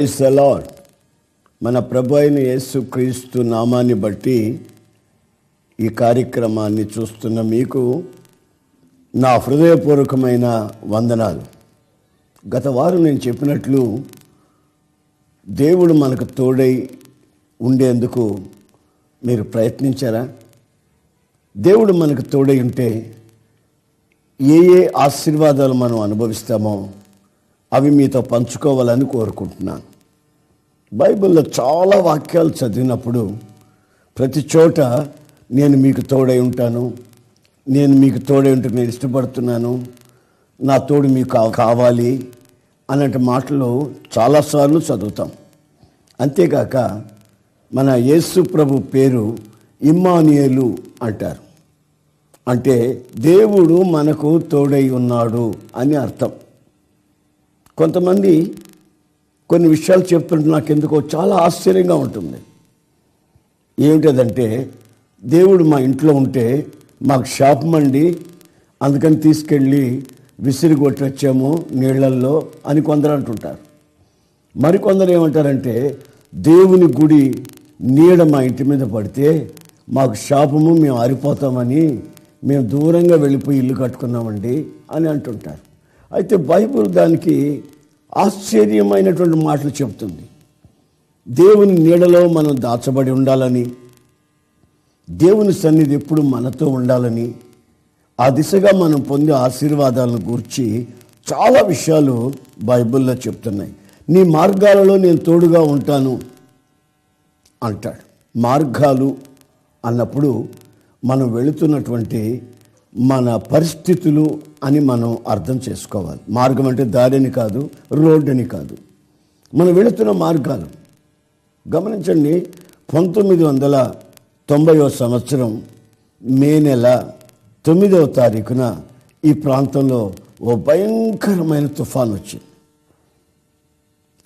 Praise the lord. మన ప్రభు అయిన యేసుక్రీస్తు నామాన్ని బట్టి ఈ కార్యక్రమాన్ని చూస్తున్న మీకు నా హృదయపూర్వకమైన వందనాలు. గత వారం నేను చెప్పినట్లు దేవుడు మనకు తోడై ఉండేందుకు మీరు ప్రయత్నించారా? దేవుడు మనకు తోడై ఉంటే ఏ ఆశీర్వాదాలు మనం అనుభవిస్తామో అవి మీతో పంచుకోవాలని కోరుకుంటున్నాను. బైబిల్లో చాలా వాక్యాలు చదివినప్పుడు ప్రతి చోట నేను మీకు తోడై ఉంటాను, నేను మీకు తోడై ఉంటే నేను ఇష్టపడుతున్నాను, నా తోడు మీకు కావాలి అన్నట్టు మాటలు చాలాసార్లు చదువుతాం. అంతేకాక మన యేసు ప్రభు పేరు ఇమ్మానుయేలు అంటారు. అంటే దేవుడు మనకు తోడై ఉన్నాడు అని అర్థం. కొంతమంది కొన్ని విషయాలు చెప్తుంటే నాకు ఎందుకో చాలా ఆశ్చర్యంగా ఉంటుంది. ఏమిటదంటే, దేవుడు మా ఇంట్లో ఉంటే మాకు శాపం అండి, అందుకని తీసుకెళ్ళి విసిరి కొట్టి వచ్చాము నీళ్లల్లో అని కొందరు అంటుంటారు. మరికొందరు ఏమంటారంటే, దేవుని గుడి నీడ మా ఇంటి మీద పడితే మాకు శాపము, మేము ఆరిపోతామని మేము దూరంగా వెళ్ళిపోయి ఇల్లు కట్టుకున్నామండి అని అంటుంటారు. అయితే బైబిల్ దానికి ఆశ్చర్యమైనటువంటి మాటలు చెప్తుంది. దేవుని నీడలో మనం దాచబడి ఉండాలని, దేవుని సన్నిధి ఎప్పుడు మనతో ఉండాలని, ఆ దిశగా మనం పొందే ఆశీర్వాదాలను గూర్చి చాలా విషయాలు బైబిల్లో చెప్తున్నాయి. నీ మార్గాలలో నేను తోడుగా ఉంటాను అంటాడు. మార్గాలు అన్నప్పుడు మనం వెళుతున్నటువంటి మన పరిస్థితులు అని మనం అర్థం చేసుకోవాలి. మార్గం అంటే దారిని కాదు, రోడ్డు అని కాదు, మనం వెళుతున్న మార్గాలు. గమనించండి, 1990వ సంవత్సరం మే నెల 9వ తారీఖున ఈ ప్రాంతంలో ఓ భయంకరమైన తుఫాన్ వచ్చింది.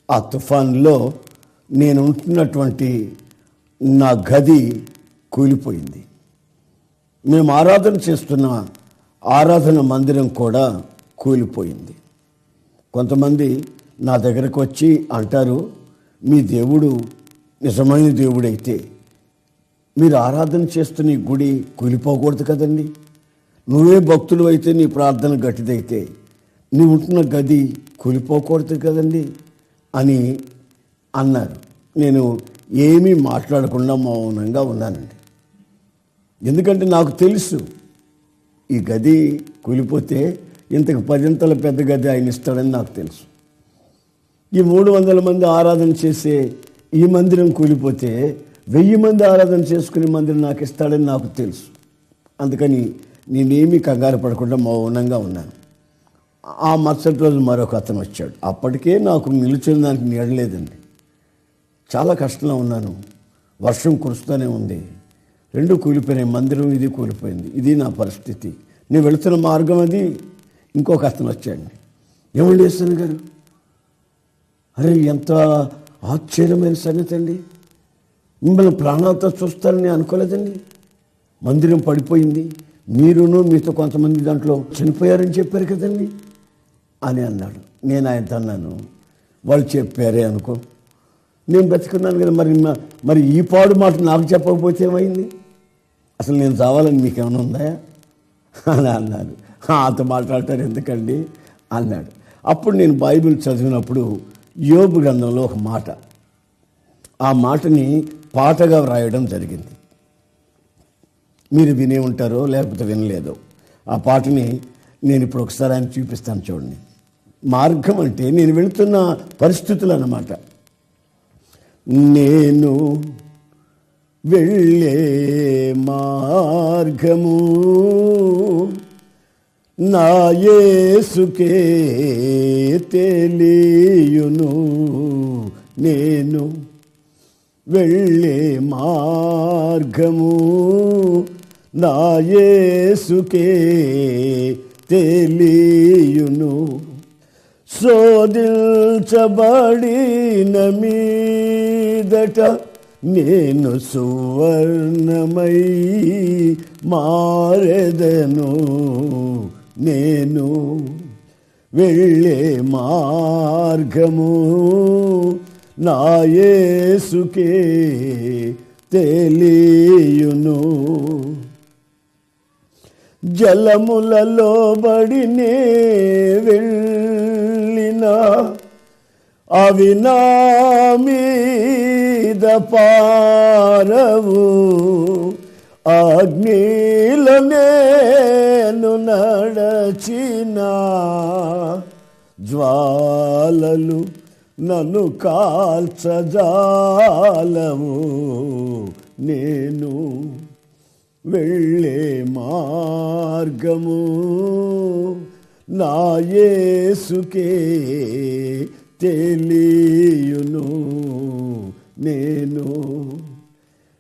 ఆ తుఫాన్లో నేను ఉంటున్నటువంటి నా గది కూలిపోయింది. మేము ఆరాధన చేస్తున్న ఆరాధన మందిరం కూడా కూలిపోయింది. కొంతమంది నా దగ్గరకు వచ్చి అంటారు, మీ దేవుడు నిజమైన దేవుడైతే మీరు ఆరాధన చేస్తున్న ఈ గుడి కూలిపోకూడదు కదండి, నువ్వే భక్తులు అయితే నీ ప్రార్థన గట్టిదైతే నువ్వు ఉంటున్న గది కూలిపోకూడదు కదండి అని అన్నారు. నేను ఏమీ మాట్లాడకుండా మౌనంగా ఉన్నానండి. ఎందుకంటే నాకు తెలుసు ఈ గది కూలిపోతే ఇంతకు 10 పెద్ద గది ఆయన ఇస్తాడని నాకు తెలుసు. ఈ 300 మంది ఆరాధన చేసే ఈ మందిరం కూలిపోతే 1000 మంది ఆరాధన చేసుకునే మందిరం నాకు ఇస్తాడని నాకు తెలుసు. అందుకని నేనేమీ కంగారు పడకుండా మౌనంగా ఉన్నాను. ఆ మరుసటి రోజు మరొక అతను వచ్చాడు. అప్పటికే నాకు నిలుచున్న దానికి నీడలేదండి. చాలా కష్టంలో ఉన్నాను. వర్షం కురుస్తూనే ఉంది. రెండు కూలిపోయినాయి, మందిరం ఇది కూలిపోయింది. ఇది నా పరిస్థితి. నేను వెళుతున్న మార్గం అది. ఇంకొక అతను వచ్చాడు. ఏమండి యేసన్న గారు, అరే ఎంత ఆశ్చర్యమైన సంగతి అండి, మిమ్మల్ని ప్రాణాలతో చూస్తారని అనుకోలేదండి. మందిరం పడిపోయింది, మీరును మీతో కొంతమంది దాంట్లో చనిపోయారని చెప్పారు కదండి అని అన్నాడు. నేను ఆయనతో అన్నాను, వాళ్ళు చెప్పారే అనుకో, నేను బతికున్నాను కదా, మరి ఈ పాడు మాట నాకు చెప్పకపోతే ఏమైంది, అసలు నేను చావాలని మీకేమైనా ఉందా అని అన్నాడు. అంత మాట్లాడతారు ఎందుకండి అన్నాడు. అప్పుడు నేను బైబిల్ చదివినప్పుడు యోబు గ్రంథంలో ఒక మాట, ఆ మాటని పాటగా వ్రాయడం జరిగింది. మీరు వినే ఉంటారో లేకపోతే వినలేదో. ఆ పాటని నేను ఇప్పుడు ఒకసారి ఆయన చూపిస్తాను చూడండి. మార్గం అంటే నేను వెళుతున్న పరిస్థితులు అన్నమాట. నేను వెళ్ళే మార్గము నా యేసుకే తెలియును, నేను వెళ్ళే మార్గము నా యేసుకే తెలియును, శోధించబడిన మీదట నేను సువర్ణమై మారెదను, నేను వెళ్ళే మార్గము నా యేసుకే తెలియును. జలములలో బడినే వెళ్ళినా అవి నా మీద పారవు, అగ్నిలో నేను నడచినా జ్వాలలు నన్ను కాల్చజాలవు. నేను వెళ్ళే మార్గము నా యేసుకే తెలియును. నేను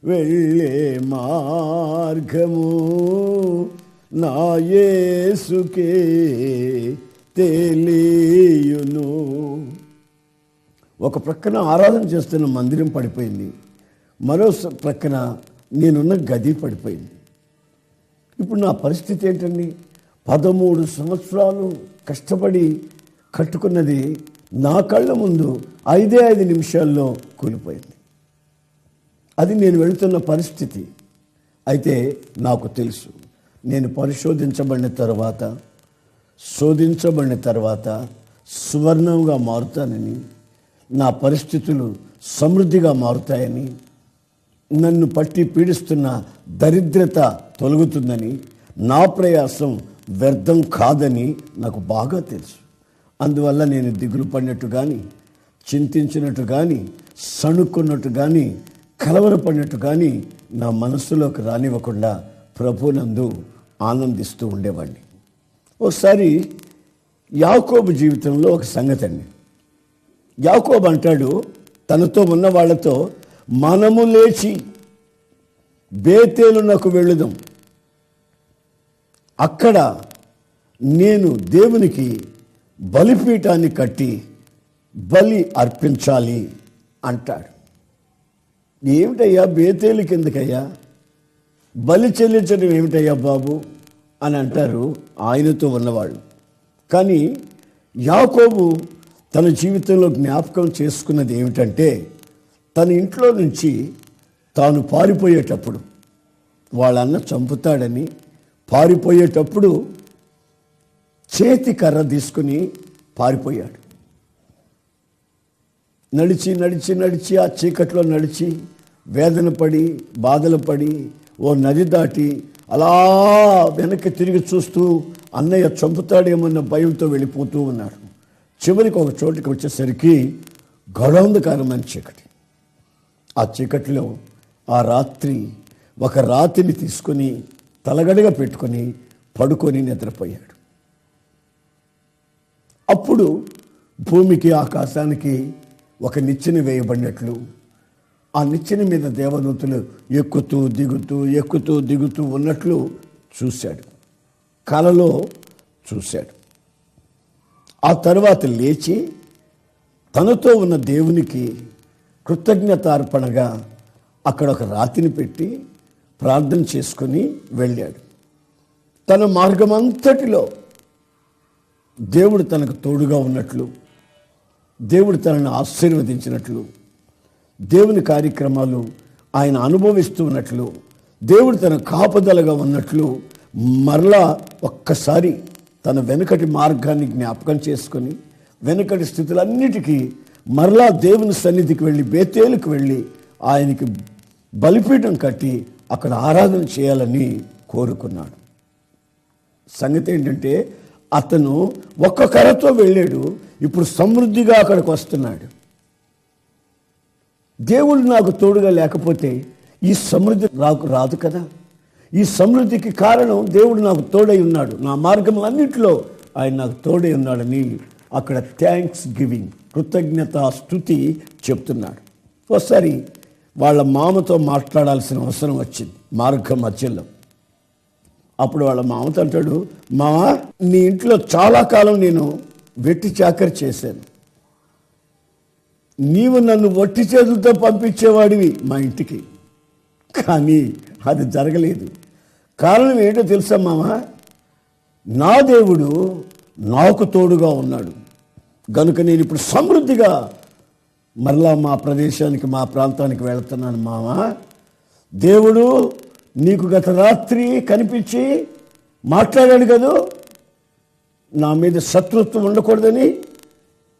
వెళ్ళే మార్గము నా యేసుకే తెలియును. ఒక ప్రక్కన ఆరాధన చేస్తున్న మందిరం పడిపోయింది, మరో ప్రక్కన నేనున్న గది పడిపోయింది. ఇప్పుడు నా పరిస్థితి ఏంటండి? 13 సంవత్సరాలు కష్టపడి కట్టుకున్నది నా కళ్ళ ముందు 5 నిమిషాల్లో కూలిపోయింది. అది నేను వెళుతున్న పరిస్థితి. అయితే నాకు తెలుసు, నేను పరిశోధించబడిన తర్వాత, శోధించబడిన తర్వాత సువర్ణంగా మారుతానని, నా పరిస్థితులు సమృద్ధిగా మారుతాయని, నన్ను పట్టి పీడిస్తున్న దరిద్రత తొలగుతుందని, నా ప్రయాసం వ్యర్థం కాదని నాకు బాగా తెలుసు. అందువల్ల నేను దిగులు పడినట్టు కానీ, చింతించినట్టు కానీ, సణుక్కున్నట్టు కానీ, కలవరపడినట్టు కానీ నా మనస్సులోకి రానివ్వకుండా ప్రభునందు ఆనందిస్తూ ఉండేవాడిని. ఒకసారి యాకోబు జీవితంలో ఒక సంగతి అండి. యాకోబు అంటాడు తనతో ఉన్న వాళ్ళతో, మనము లేచి బేతేలునకు వెళ్ళుదాం, అక్కడ నేను దేవునికి బలిపీఠాన్ని కట్టి బలి అర్పించాలి అంటాడు. ఏమిటయ్యా బేతేలు కిందకయ్యా, బలి చెల్లించడం ఏమిటయ్యా బాబు అని అంటారు ఆయనతో ఉన్నవాళ్ళు. కానీ యాకోబు తన జీవితంలో జ్ఞాపకం చేసుకున్నది ఏమిటంటే, తన ఇంట్లో నుంచి తాను పారిపోయేటప్పుడు, వాళ్ళన్న చంపుతాడని పారిపోయేటప్పుడు చేతి కర్ర తీసుకుని పారిపోయాడు. నడిచి నడిచి నడిచి ఆ చీకట్లో నడిచి వేదన పడి బాధలు పడి ఓ నది దాటి అలా వెనక్కి తిరిగి చూస్తూ అన్నయ్య చంపుతాడేమన్న భయంతో వెళ్ళిపోతూ ఉన్నాడు. చివరికి ఒక చోటుకి వచ్చేసరికి గౌరవంధకారమైన చీకటి. ఆ చీకటిలో ఆ రాత్రి ఒక రాతిని తీసుకొని తలగడగా పెట్టుకొని పడుకొని నిద్రపోయాడు. అప్పుడు భూమికి ఆకాశానికి ఒక నిచ్చెన వేయబడినట్లు, ఆ నిచ్చెన మీద దేవదూతలు ఎక్కుతూ దిగుతూ ఎక్కుతూ దిగుతూ ఉన్నట్లు చూశాడు, కలలో చూశాడు. ఆ తర్వాత లేచి తనతో ఉన్న దేవునికి కృతజ్ఞతార్పణగా అక్కడ ఒక రాతిని పెట్టి ప్రార్థన చేసుకొని వెళ్ళాడు. తన మార్గమంతటిలో దేవుడు తనకు తోడుగా ఉన్నట్లు, దేవుడు తనను ఆశీర్వదించినట్లు, దేవుని కార్యక్రమాలు ఆయన అనుభవిస్తూ ఉన్నట్లు, దేవుడు తన కాపుదలగా ఉన్నట్లు మరలా ఒక్కసారి తన వెనుకటి మార్గాన్ని జ్ఞాపకం చేసుకొని వెనుకటి స్థితులన్నిటికీ మరలా దేవుని సన్నిధికి వెళ్ళి బేతేలుకు వెళ్ళి ఆయనకి బలిపీఠం కట్టి అక్కడ ఆరాధన చేయాలని కోరుకున్నాడు. సంగతి ఏంటంటే అతను ఒక్క కర్రతో వెళ్ళాడు, ఇప్పుడు సమృద్ధిగా అక్కడికి వస్తున్నాడు. దేవుడు నాకు తోడుగా లేకపోతే ఈ సమృద్ధి రాదు కదా. ఈ సమృద్ధికి కారణం దేవుడు నాకు తోడై ఉన్నాడు, నా మార్గములన్నింటిలో ఆయన నాకు తోడై ఉన్నాడని అక్కడ థ్యాంక్స్ గివింగ్, కృతజ్ఞత స్తుతి చెప్తున్నాడు. ఒకసారి వాళ్ళ మామతో మాట్లాడాల్సిన అవసరం వచ్చింది మార్గం మధ్యలో. అప్పుడు వాళ్ళ మామతో అంటాడు, మామ నీ ఇంట్లో చాలా కాలం నేను వెట్టి చాకరీ చేశాను, నీవు నన్ను వట్టి చేతులతో పంపించేవాడివి మా ఇంటికి, కానీ అది జరగలేదు. కారణం ఏంటో తెలుసా మామ, నా దేవుడు నాకు తోడుగా ఉన్నాడు గనుక నేను ఇప్పుడు సమృద్ధిగా మరలా మా ప్రదేశానికి, మా ప్రాంతానికి వెళుతున్నాను మామ. దేవుడు నీకు గత రాత్రి కనిపించి మాట్లాడాడు కదూ, నా మీద శత్రుత్వం ఉండకూడదని.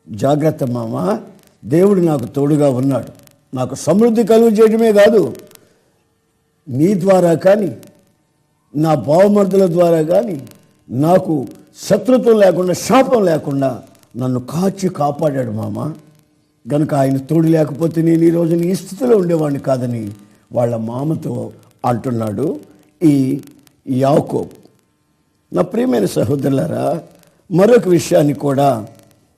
జాగ్రత్త మామ, దేవుడు నాకు తోడుగా ఉన్నాడు. నాకు సమృద్ధి కలుగు చేయడమే కాదు, నీ ద్వారా కానీ, నా బావమర్దుల ద్వారా కానీ నాకు శత్రుత్వం లేకుండా, శాపం లేకుండా నన్ను కాపాడాడు మామ. గనుక ఆయన తోడు లేకపోతే నేను ఈరోజు ఈ స్థితిలో ఉండేవాడిని కాదని వాళ్ళ మామతో అంటున్నాడు ఈ యాకోబు. నా ప్రియమైన సహోదరులారా, మరొక విషయాన్ని కూడా,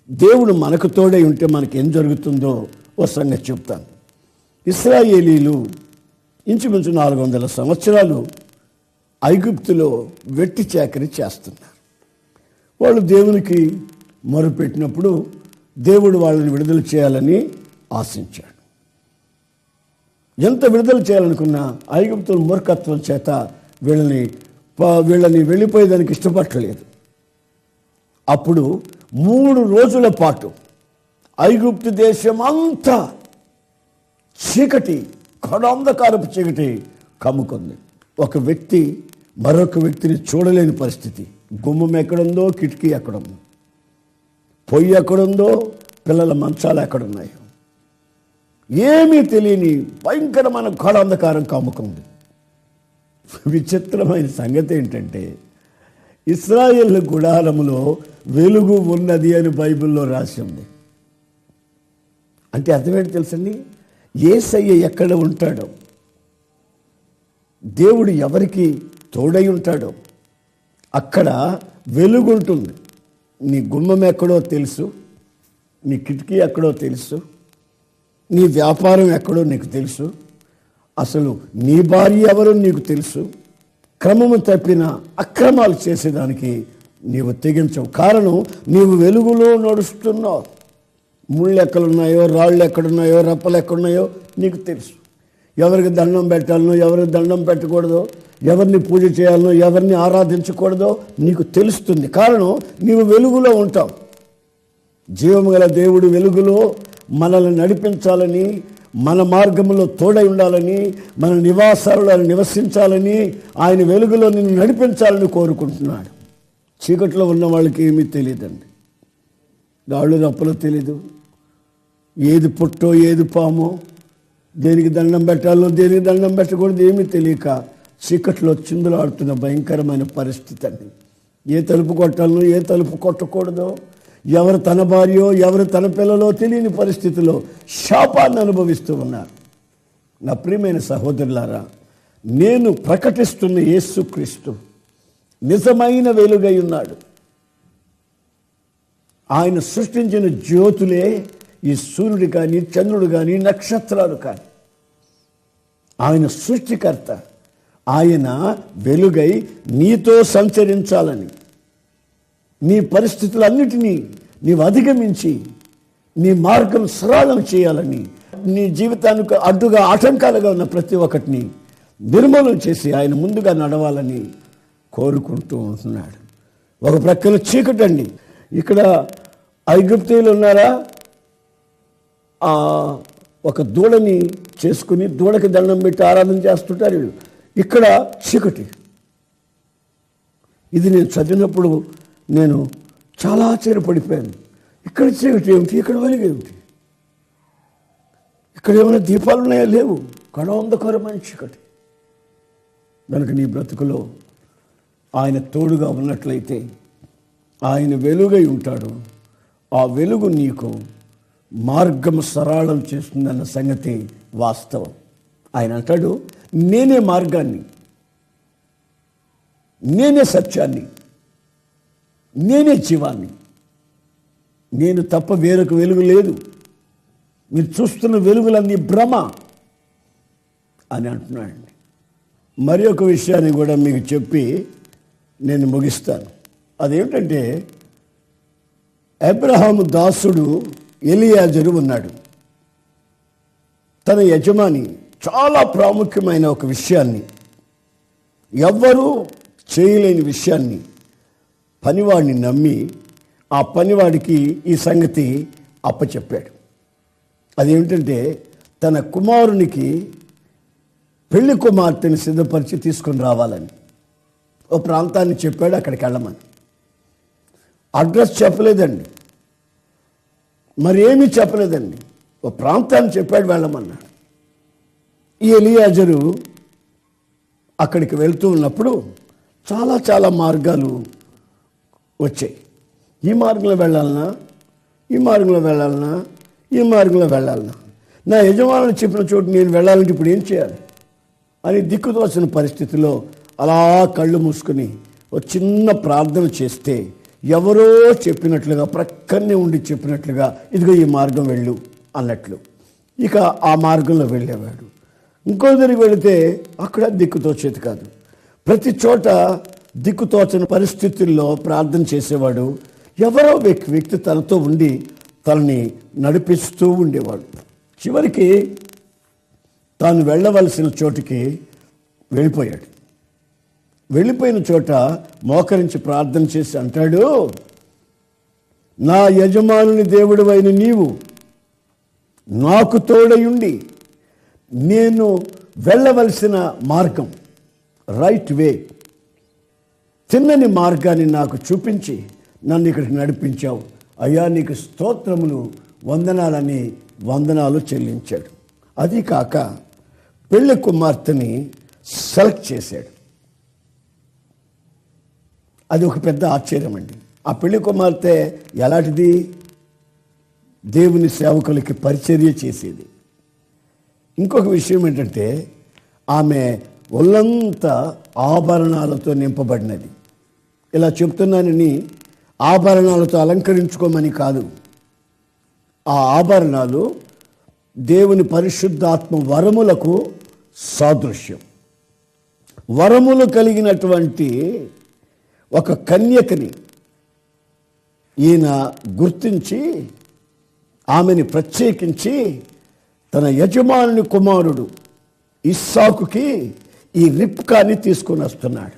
దేవుడు మనకు తోడై ఉంటే మనకి ఏం జరుగుతుందో ఓ సంగతి చెప్తాను. ఇశ్రాయేలీలు ఇంచుమించు 400 సంవత్సరాలు ఐగుప్తులో వెట్టి చాకరీ చేస్తున్నారు. వాళ్ళు దేవునికి మొరుపెట్టినప్పుడు దేవుడు వాళ్ళని విడుదల చేయాలని ఆశించాడు. ఎంత విడుదల చేయాలనుకున్నా ఐగుప్తుల మూర్ఖత్వం చేత వీళ్ళని వెళ్ళిపోయేదానికి ఇష్టపడలేదు. అప్పుడు 3 రోజుల పాటు ఐగుప్తు దేశం అంతా చీకటి, కడాంధకారపు చీకటి కమ్ముకుంది. ఒక వ్యక్తి మరొక వ్యక్తిని చూడలేని పరిస్థితి. గుమ్మం ఎక్కడుందో, కిటికీ ఎక్కడుందో, పొయ్యి ఎక్కడుందో, పిల్లల మంచాలు ఎక్కడున్నాయో ఏమీ తెలియని భయంకరమైన గాఢాంధకారం కమ్ముకుంది. విచిత్రమైన సంగతి ఏంటంటే, ఇశ్రాయేలు గుడారములో వెలుగు ఉన్నది అని బైబిల్లో రాసి ఉంది. అంటే అర్థమేంటి తెలుసండి? యేసయ్య ఎక్కడ ఉంటాడో, దేవుడు ఎవరికి తోడై ఉంటాడో అక్కడ వెలుగు ఉంటుంది. నీ గుమ్మం ఎక్కడో తెలుసు, నీ కిటికీ ఎక్కడో తెలుసు, నీ వ్యాపారం ఎక్కడో నీకు తెలుసు, అసలు నీ భార్య ఎవరో నీకు తెలుసు. క్రమము తప్పిన అక్రమాలు చేసేదానికి నీవు తెగించవు. కారణం, నీవు వెలుగులో నడుస్తున్నావు. ముళ్ళు ఎక్కడున్నాయో, రాళ్ళు ఎక్కడున్నాయో, రప్పలు ఎక్కడున్నాయో నీకు తెలుసు. ఎవరికి దండం పెట్టాలనో, ఎవరికి దండం పెట్టకూడదో, ఎవరిని పూజ చేయాలనో, ఎవరిని ఆరాధించకూడదో నీకు తెలుస్తుంది. కారణం, నీవు వెలుగులో ఉంటావు. జీవము గల దేవుడు వెలుగులో మనల్ని నడిపించాలని, మన మార్గంలో తోడై ఉండాలని, మన నివాసాలలో నివసించాలని, ఆయన వెలుగులో నిన్ను నడిపించాలని కోరుకుంటున్నాడు. చీకట్లో ఉన్న వాళ్ళకి ఏమీ తెలియదండి. రాళ్ళు రప్పలో తెలీదు, ఏది పుట్టో ఏది పామో, దేనికి దండం పెట్టాలో దేనికి దండం పెట్టకూడదు ఏమీ తెలియక చీకట్లో చిందులాడుతున్న భయంకరమైన పరిస్థితి అండి. ఏ తలుపు కొట్టాలనో ఏ తలుపు కొట్టకూడదో, ఎవరు తన భార్యో ఎవరు తన పిల్లలో తెలియని పరిస్థితిలో శాపాన్ని అనుభవిస్తూ ఉన్నారు. నా ప్రియమైన సహోదరులారా, నేను ప్రకటిస్తున్న యేసుక్రీస్తు నిజమైన వెలుగై ఉన్నాడు. ఆయన సృష్టించిన జ్యోతులే ఈ సూర్యుడు కానీ, చంద్రుడు కానీ, నక్షత్రాలు కానీ. ఆయన సృష్టికర్త. ఆయన వెలుగై నీతో సంచరించాలని, నీ పరిస్థితులన్నిటినీ నీవు అధిగమించి నీ మార్గం సరళం చేయాలని, నీ జీవితానికి అడ్డుగా ఆటంకాలుగా ఉన్న ప్రతి ఒక్కటిని నిర్మూలన చేసి ఆయన ముందుగా నడవాలని కోరుకుంటూ ఉంటున్నాడు. ఒక ప్రక్కన చీకటండి. ఇక్కడ ఐగుప్తీయులు ఉన్నారా, ఒక దూడని చేసుకుని దూడకి దండం పెట్టి ఆరాధన చేస్తుంటారు వీళ్ళు. ఇక్కడ చీకటి. ఇది నేను చదివినప్పుడు నేను చాలా ఆశ్చర్యపడిపోయాను. ఇక్కడ చీకటి ఏమిటి, ఇక్కడ వెలుగు ఏమిటి, ఇక్కడ ఏమైనా దీపాలు ఉన్నాయా? లేవు. కడాంధకారమైన చీకటి. కనుక నీ బ్రతుకులో ఆయన తోడుగా ఉన్నట్లయితే ఆయన వెలుగై ఉంటాడు. ఆ వెలుగు నీకు మార్గం సరళం చేస్తుందన్న సంగతి వాస్తవం. ఆయన అంటాడు, నేనే మార్గాన్ని, నేనే సత్యాన్ని, నేనే జీవాన్ని, నేను తప్ప వేరొక వెలుగు లేదు, మీరు చూస్తున్న వెలుగులన్నీ భ్రమ అని అంటున్నాడండి. మరి ఒక విషయాన్ని కూడా మీకు చెప్పి నేను ముగిస్తాను. అదేమిటంటే, అబ్రహాము దాసుడు ఎలియాజరు ఉన్నాడు. తన యజమాని చాలా ప్రాముఖ్యమైన ఒక విషయాన్ని, ఎవ్వరూ చేయలేని విషయాన్ని పనివాడిని నమ్మి ఆ పనివాడికి ఈ సంగతి అప్పచెప్పాడు. అదేమిటంటే తన కుమారునికి పెళ్లి కుమార్తెని సిద్ధపరిచి తీసుకుని రావాలని ఓ ప్రాంతాన్ని చెప్పాడు, అక్కడికి వెళ్ళమని. అడ్రస్ చెప్పలేదండి, మరి ఏమీ చెప్పలేదండి, ఓ ప్రాంతాన్ని చెప్పాడు, వెళ్ళమన్నాడు. ఈ ఎలియాజరు అక్కడికి వెళ్తూ ఉన్నప్పుడు చాలా మార్గాలు వచ్చాయి. ఈ మార్గంలో వెళ్ళాలన్నా, ఈ మార్గంలో వెళ్ళాలన్నా, ఈ మార్గంలో వెళ్ళాలన్నా, నా యజమానులు చెప్పిన చోటు నేను వెళ్ళాలంటే ఇప్పుడు ఏం చేయాలి అని దిక్కుతోచిన పరిస్థితిలో అలా కళ్ళు మూసుకొని ఒక చిన్న ప్రార్థన చేస్తే ఎవరో చెప్పినట్లుగా, ప్రక్కనే ఉండి చెప్పినట్లుగా, ఇదిగో ఈ మార్గం వెళ్ళు అన్నట్లు ఇక ఆ మార్గంలో వెళ్ళేవాడు. ఇంకో దగ్గరికి వెళితే అక్కడ దిక్కుతోచేది కాదు. ప్రతి చోట దిక్కుతోచని పరిస్థితుల్లో ప్రార్థన చేసేవాడు. ఎవరో వ్యక్తి తనతో ఉండి తనని నడిపిస్తూ ఉండేవాడు. చివరికి తాను వెళ్ళవలసిన చోటుకి వెళ్ళిపోయాడు. వెళ్ళిపోయిన చోట మోకరించి ప్రార్థన చేసి అంటాడు, నా యజమానుని దేవుడివైన నీవు నాకు తోడయుండి నేను వెళ్ళవలసిన మార్గం, రైట్ వే, తిన్నని మార్గాన్ని నాకు చూపించి నన్ను ఇక్కడికి నడిపించావు. అయ్యా నీకు స్తోత్రములు, వందనాలని వందనాలు చెల్లించాడు. అది కాక పెళ్లి కుమార్తెని సెలెక్ట్ చేశాడు. అది ఒక పెద్ద ఆశ్చర్యం అండి. ఆ పెళ్లి కుమార్తె ఎలాంటిది? దేవుని సేవకులకి పరిచర్య చేసేది. ఇంకొక విషయం ఏంటంటే ఆమె ఒళ్ళంతా ఆభరణాలతో నింపబడినది. ఇలా చెప్తున్నానని ఆభరణాలతో అలంకరించుకోమని కాదు. ఆ ఆభరణాలు దేవుని పరిశుద్ధాత్మ వరములకు సాదృశ్యం. వరములు కలిగినటువంటి ఒక కన్యకని ఈయన గుర్తించి ఆమెని ప్రత్యేకించి తన యజమానుని కుమారుడు ఇస్సాకుకి ఈ రిబ్కాని తీసుకొని వస్తున్నాడు.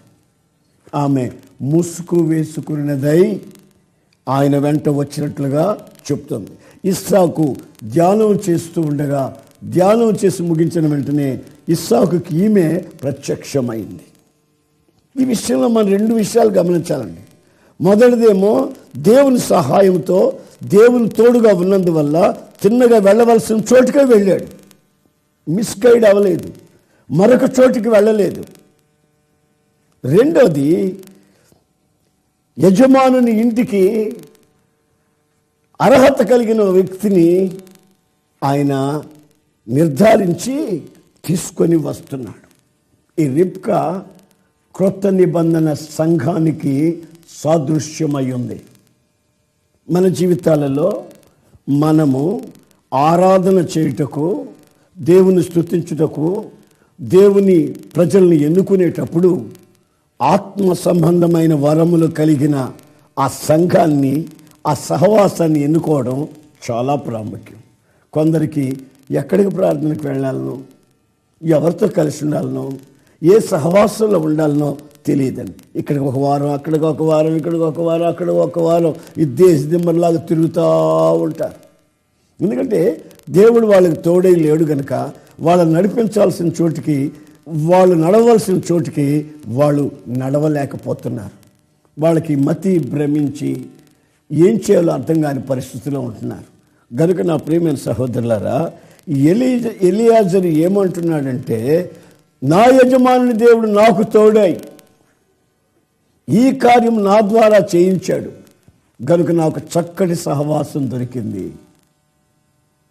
ఆమె ముసుగు వేసుకున్నదై ఆయన వెంట వచ్చినట్లుగా చెప్తుంది. ఇస్సాకు ధ్యానం చేస్తూ ఉండగా, ధ్యానం చేసి ముగించిన వెంటనే ఇస్సాకుకి ఈమె ప్రత్యక్షమైంది. ఈ విషయంలో మనం రెండు విషయాలు గమనించాలండి. మొదటిదేమో దేవుని సహాయంతో, దేవుని తోడుగా ఉన్నందువల్ల చిన్నగా వెళ్ళవలసిన చోటుకే వెళ్ళాడు. మిస్గైడ్ అవ్వలేదు, మరొక చోటికి వెళ్ళలేదు. రెండోది, యజమానుని ఇంటికి అర్హత కలిగిన వ్యక్తిని ఆయన నిర్ధారించి తీసుకొని వస్తున్నాడు. ఈ రిబ్కా క్రొత్త నిబంధన సంఘానికి సాదృశ్యమై ఉంది. మన జీవితాలలో మనము ఆరాధన చేయుటకు, దేవుని స్తుతించుటకు, దేవుని ప్రజల్ని ఎన్నుకునేటప్పుడు ఆత్మ సంబంధమైన వరములు కలిగిన ఆ సంఘాన్ని, ఆ సహవాసాన్ని ఎన్నుకోవడం చాలా ప్రాముఖ్యం. కొందరికి ఎక్కడికి ప్రార్థనకు వెళ్ళాలనో, ఎవరితో కలిసి ఉండాలనో, ఏ సహవాసంలో ఉండాలనో తెలియదండి. ఇక్కడికి ఒక వారం, అక్కడికి ఒక వారం, ఇక్కడికి ఒక వారం, అక్కడ ఒక వారం, ఈ దేశదిమ్మలాగా తిరుగుతూ ఉంటారు. ఎందుకంటే దేవుడు వాళ్ళకి తోడై లేడు కనుక వాళ్ళని నడిపించాల్సిన చోటికి, వాళ్ళు నడవలసిన చోటికి వాళ్ళు నడవలేకపోతున్నారు. వాళ్ళకి మతి భ్రమించి ఏం చేయాలో అర్థం కాని పరిస్థితిలో ఉంటున్నారు. కనుక నా ప్రియమైన సహోదరులారా, ఎలియాజరు ఏమంటున్నాడంటే, నా యజమానుని దేవుడు నాకు తోడై ఈ కార్యం నా ద్వారా చేయించాడు కనుక నాకు చక్కటి సహవాసం దొరికింది.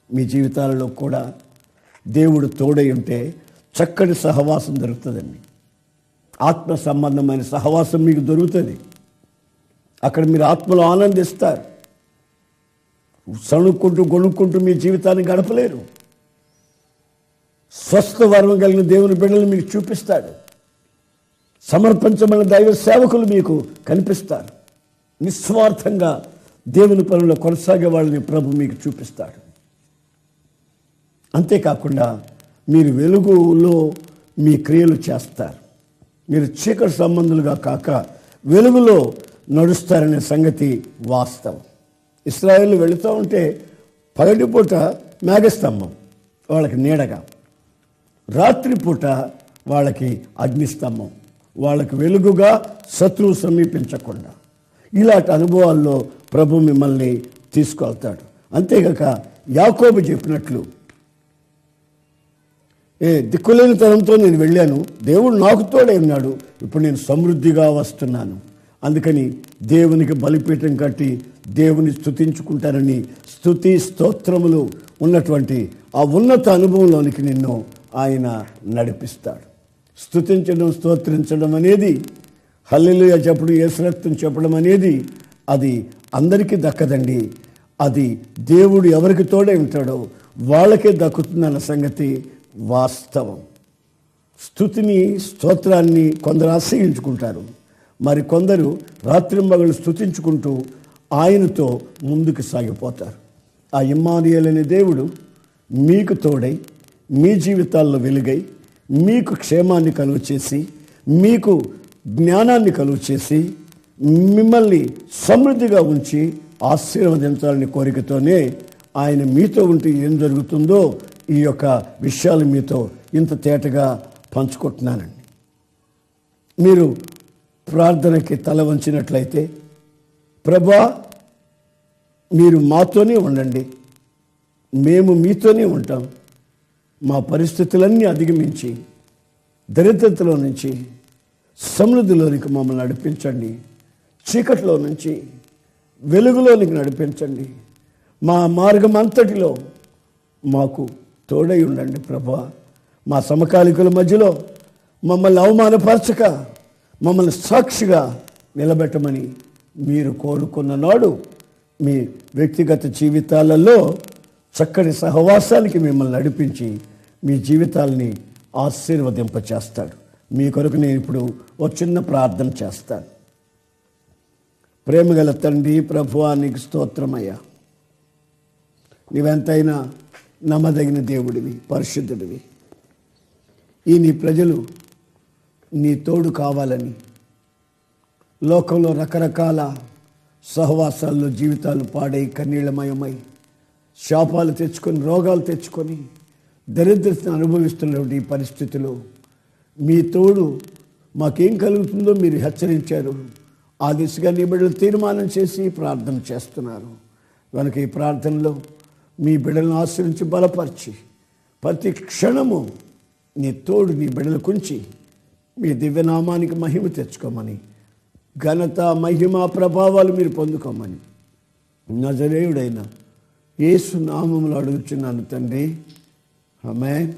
మీ జీవితాలలో కూడా దేవుడు తోడై ఉంటే చక్కటి సహవాసం దొరుకుతుందండి. ఆత్మ సంబంధమైన సహవాసం మీకు దొరుకుతుంది. అక్కడ మీరు ఆత్మలో ఆనందిస్తారు. సణుక్కుంటూ గొణుక్కుంటూ మీ జీవితాన్ని గడపలేరు. స్వస్థ వరం కలిగిన దేవుని బిడ్డలు మీకు చూపిస్తాడు. సమర్పించబడిన దైవ సేవకులు మీకు కనిపిస్తారు. నిస్వార్థంగా దేవుని పనుల్లో కొనసాగే వాళ్ళని ప్రభు మీకు చూపిస్తాడు. అంతేకాకుండా మీరు వెలుగులో మీ క్రియలు చేస్తారు. మీరు చీకటి సంబంధులుగా కాక వెలుగులో నడుస్తారనే సంగతి వాస్తవం. ఇశ్రాయేలు వెళుతూ ఉంటే పగటిపూట మేఘస్తంభం వాళ్ళకి నీడగా, రాత్రిపూట వాళ్ళకి అగ్నిస్తంభం, వాళ్ళకి వెలుగుగా, శత్రువు సమీపించకుండా. ఇలాంటి అనుభవాల్లో ప్రభు మిమ్మల్ని తీసుకెళ్తాడు. అంతేగాక యాకోబు చెప్పినట్లు, దిక్కులేని తనంతో నేను వెళ్ళాను, దేవుడు నాకు తోడే ఉన్నాడు, ఇప్పుడు నేను సమృద్ధిగా వస్తున్నాను, అందుకని దేవునికి బలిపీఠం కట్టి దేవుని స్తుతించుకుంటానని స్తుతి స్తోత్రములు ఉన్నటువంటి ఆ ఉన్నత అనుభవంలోనికి నిన్ను ఆయన నడిపిస్తాడు. స్తుతించడం, స్తోత్రించడం అనేది, హల్లెలూయా చెప్పడం, యేసు రక్తం చెప్పడం అనేది అది అందరికీ దక్కదండి. అది దేవుడు ఎవరికి తోడే ఉంటాడో వాళ్ళకే దక్కుతుందన్న సంగతి వాస్తవం. స్తుతిని, స్తోత్రాన్ని కొందరు ఆశ్రయించుకుంటారు, మరి కొందరు రాత్రింబగళ్ళు స్తుతించుకుంటూ ఆయనతో ముందుకు సాగిపోతారు. ఆ ఇమ్మానుయేలు అనే దేవుడు మీకు తోడై, మీ జీవితాల్లో వెలుగై, మీకు క్షేమాన్ని కలుగు చేసి, మీకు జ్ఞానాన్ని కలుగు చేసి, మిమ్మల్ని సమృద్ధిగా ఉంచి ఆశీర్వదించాలని కోరికతోనే ఆయన మీతో ఉంటే ఏం జరుగుతుందో ఈ యొక్క విషయాలు మీతో ఇంత తేటగా పంచుకుంటున్నానండి. మీరు ప్రార్థనకి తల వంచినట్లయితే, ప్రభా మీరు మాతోనే ఉండండి, మేము మీతోనే ఉంటాం, మా పరిస్థితులన్నీ అధిగమించి దరిద్రతలో నుంచి సమృద్ధిలోనికి మమ్మల్ని నడిపించండి, చీకట్లో నుంచి వెలుగులోనికి నడిపించండి, మా మార్గం అంతటిలో మాకు తోడై ఉండండి ప్రభా. మా సమకాలికుల మధ్యలో మమ్మల్ని అవమానపరచక మమ్మల్ని సాక్షిగా నిలబెట్టమని మీరు కోరుకున్న నాడు మీ వ్యక్తిగత జీవితాలలో చక్కటి సహవాసానికి మిమ్మల్ని నడిపించి మీ జీవితాలని ఆశీర్వదింపచేస్తాడు. మీ కొరకు నేను ఇప్పుడు ఒక చిన్న ప్రార్థన చేస్తాను. ప్రేమగల తండ్రి, ప్రభువా నీకు స్తోత్రమయ్యా. నీవెంతైనా నమ్మదగిన దేవుడివి, పరిశుద్ధుడివి. ఈ నీ ప్రజలు నీ తోడు కావాలని లోకంలో రకరకాల సహవాసాల్లో జీవితాలు పాడై కన్నీళ్లమయమై శాపాలు తెచ్చుకొని, రోగాలు తెచ్చుకొని దరిద్రతను అనుభవిస్తున్నటువంటి ఈ పరిస్థితిలో మీ తోడు మాకేం కలుగుతుందో మీరు హెచ్చరించారు. ఆ దిశగా నీ బిడ్డలు తీర్మానం చేసి ప్రార్థన చేస్తున్నారు. కనుక ఈ ప్రార్థనలో మీ బిడ్డలను ఆశ్రయించి బలపరిచి ప్రతి క్షణము నీ తోడు నీ బిడ్డలకు ఉంచి మీ దివ్యనామానికి మహిమ తెచ్చుకోమని, ఘనత, మహిమ, ప్రభావాలు మీరు పొందుకోమని నజరేయుడైన యేసు నామములో అడుగుచున్నాను తండ్రి. ఆమేన్.